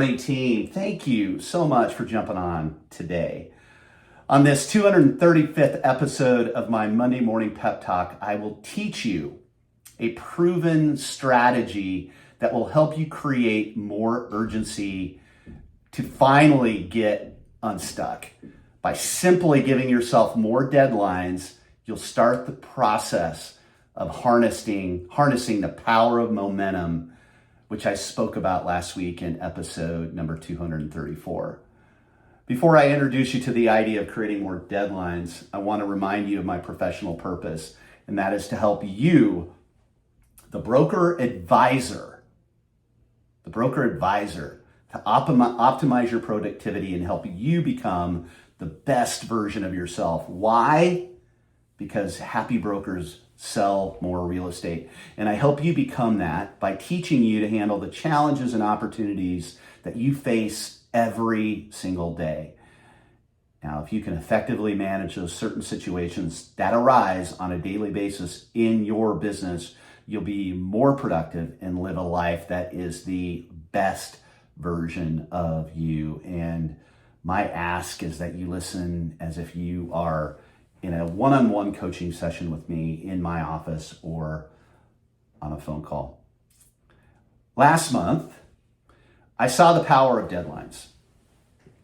morning, team. Thank you so much for jumping on today. On this 235th episode of my Monday Morning Pep Talk, I will teach you a proven strategy that will help you create more urgency to finally get unstuck. By simply giving yourself more deadlines, you'll start the process of harnessing the power of momentum, which I spoke about last week in episode number 234. Before I introduce you to the idea of creating more deadlines, I want to remind you of my professional purpose, and that is to help you, the broker advisor, to optimize your productivity and help you become the best version of yourself. Why? Because happy brokers sell more real estate. And I help you become that by teaching you to handle the challenges and opportunities that you face every single day. Now, if you can effectively manage those certain situations that arise on a daily basis in your business, you'll be more productive and live a life that is the best version of you. And my ask is that you listen as if you are in a one-on-one coaching session with me in my office or on a phone call. Last month, I saw the power of deadlines.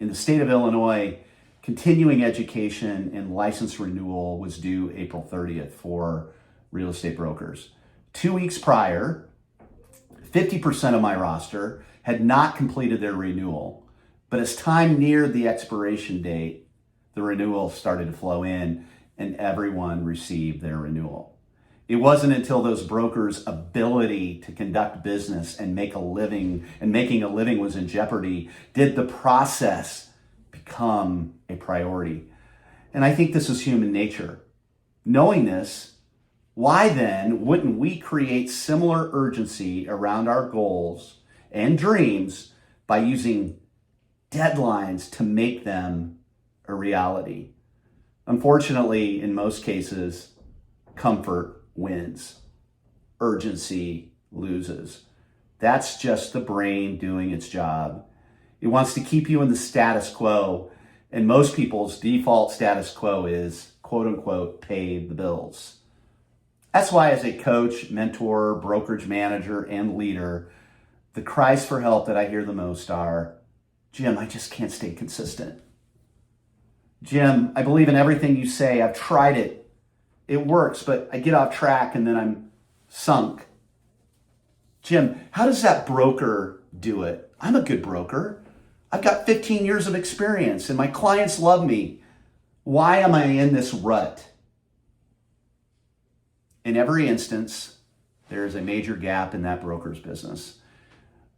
In the state of Illinois, continuing education and license renewal was due April 30th for real estate brokers. 2 weeks prior, 50% of my roster had not completed their renewal, but as time neared the expiration date, the renewal started to flow in and everyone received their renewal. It wasn't until those brokers' ability to conduct business and making a living was in jeopardy did the process become a priority. And I think this is human nature. Knowing this, why then wouldn't we create similar urgency around our goals and dreams by using deadlines to make them a reality? Unfortunately, in most cases, comfort wins. Urgency loses. That's just the brain doing its job. It wants to keep you in the status quo, and most people's default status quo is, quote unquote, pay the bills. That's why as a coach, mentor, brokerage manager, and leader, the cries for help that I hear the most are, Jim, I just can't stay consistent. Jim, I believe in everything you say. I've tried it. It works, but I get off track and then I'm sunk. Jim, how does that broker do it? I'm a good broker. I've got 15 years of experience and my clients love me. Why am I in this rut? In every instance, there is a major gap in that broker's business.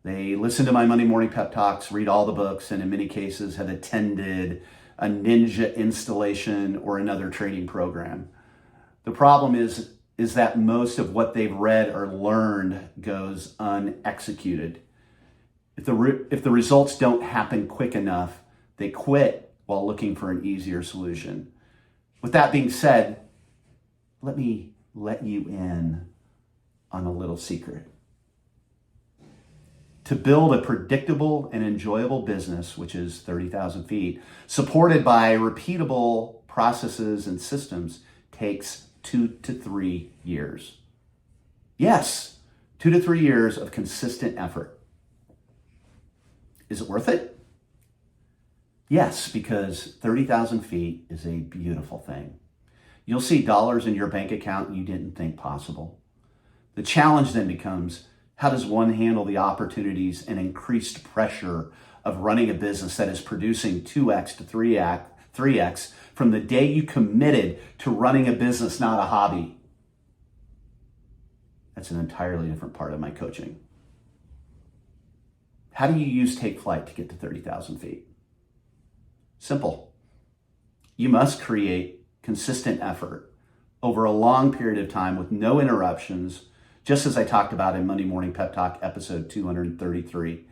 They listen to my Monday Morning Pep Talks, read all the books, and in many cases have attended a ninja installation or another training program. The problem is that most of what they've read or learned goes unexecuted. If the results don't happen quick enough, they quit while looking for an easier solution. With that being said, let me let you in on a little secret. To build a predictable and enjoyable business, which is 30,000 feet, supported by repeatable processes and systems, takes 2 to 3 years. Yes, 2 to 3 years of consistent effort. Is it worth it? Yes, because 30,000 feet is a beautiful thing. You'll see dollars in your bank account you didn't think possible. The challenge then becomes, how does one handle the opportunities and increased pressure of running a business that is producing 2x to 3x from the day you committed to running a business, not a hobby? That's an entirely different part of my coaching. How do you use takeflight to get to 30,000 feet? Simple. You must create consistent effort over a long period of time with no interruptions, just as I talked about in Monday Morning Pep Talk, episode 233.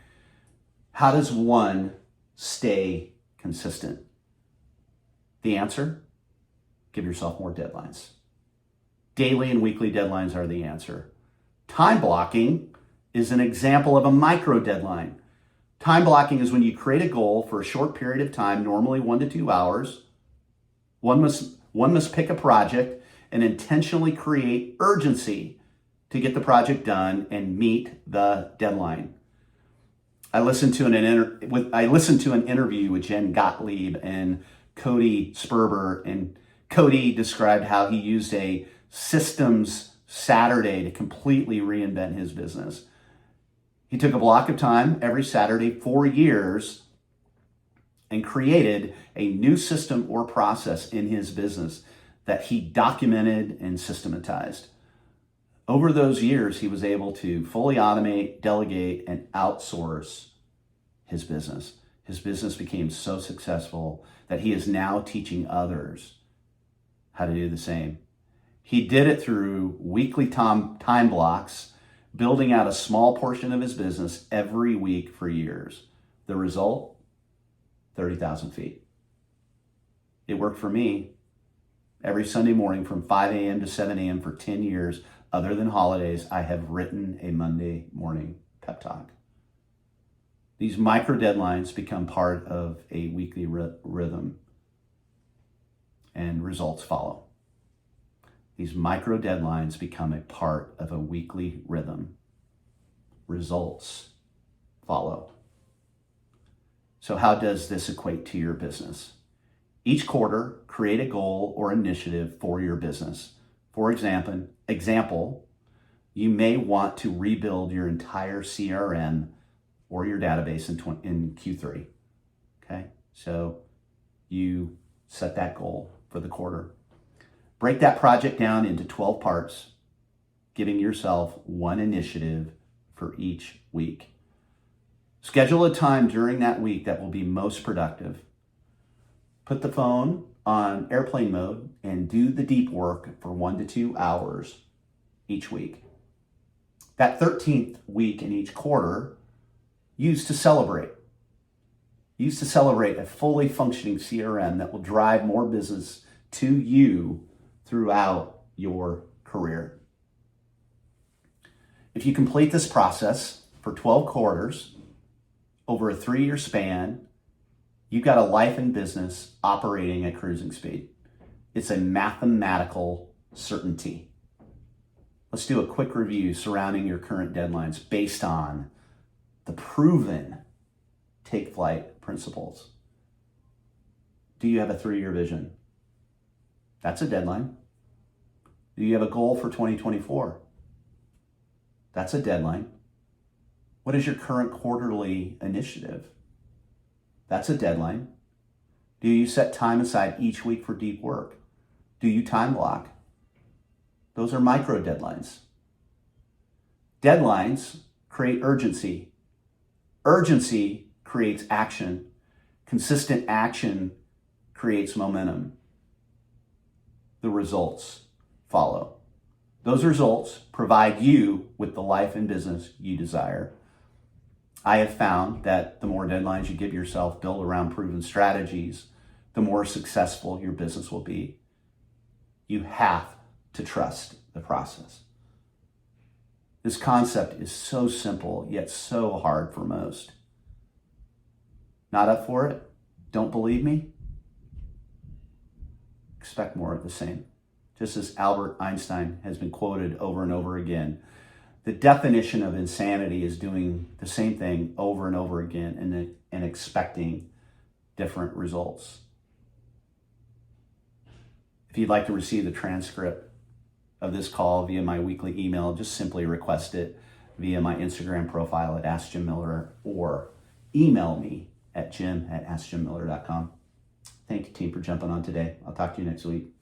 How does one stay consistent? The answer? Give yourself more deadlines. Daily and weekly deadlines are the answer. Time blocking is an example of a micro deadline. Time blocking is when you create a goal for a short period of time, normally 1 to 2 hours. One must pick a project and intentionally create urgency to get the project done and meet the deadline. I listened to an interview with Jen Gottlieb and Cody Sperber, and Cody described how he used a systems Saturday to completely reinvent his business. He took a block of time every Saturday for years and created a new system or process in his business that he documented and systematized. Over those years, he was able to fully automate, delegate, and outsource his business. His business became so successful that he is now teaching others how to do the same. He did it through weekly time blocks, building out a small portion of his business every week for years. The result, 30,000 feet. It worked for me every Sunday morning from 5 a.m. to 7 a.m. for 10 years. Other than holidays, I have written a Monday Morning Pep Talk. These micro deadlines become part of a weekly rhythm, and results follow. These micro deadlines become a part of a weekly rhythm. Results follow. So how does this equate to your business? Each quarter, create a goal or initiative for your business. For example, you may want to rebuild your entire CRM or your database in Q3. Okay, so you set that goal for the quarter. Break that project down into 12 parts, giving yourself one initiative for each week. Schedule a time during that week that will be most productive. Put the phone on airplane mode and do the deep work for 1 to 2 hours each week. That 13th week in each quarter, use to celebrate. Use to celebrate a fully functioning CRM that will drive more business to you throughout your career. If you complete this process for 12 quarters over a 3-year span, you've got a life and business operating at cruising speed. It's a mathematical certainty. Let's do a quick review surrounding your current deadlines based on the proven take-flight principles. Do you have a 3-year vision? That's a deadline. Do you have a goal for 2024? That's a deadline. What is your current quarterly initiative? That's a deadline. Do you set time aside each week for deep work? Do you time block? Those are micro deadlines. Deadlines create urgency. Urgency creates action. Consistent action creates momentum. The results follow. Those results provide you with the life and business you desire. I have found that the more deadlines you give yourself built around proven strategies, the more successful your business will be. You have to trust the process. This concept is so simple, yet so hard for most. Not up for it? Don't believe me? Expect more of the same. Just as Albert Einstein has been quoted over and over again, the definition of insanity is doing the same thing over and over again and expecting different results. If you'd like to receive the transcript of this call via my weekly email, just simply request it via my Instagram profile at askjimmiller or email me at jim@askjimmiller.com. Thank you, team, for jumping on today. I'll talk to you next week.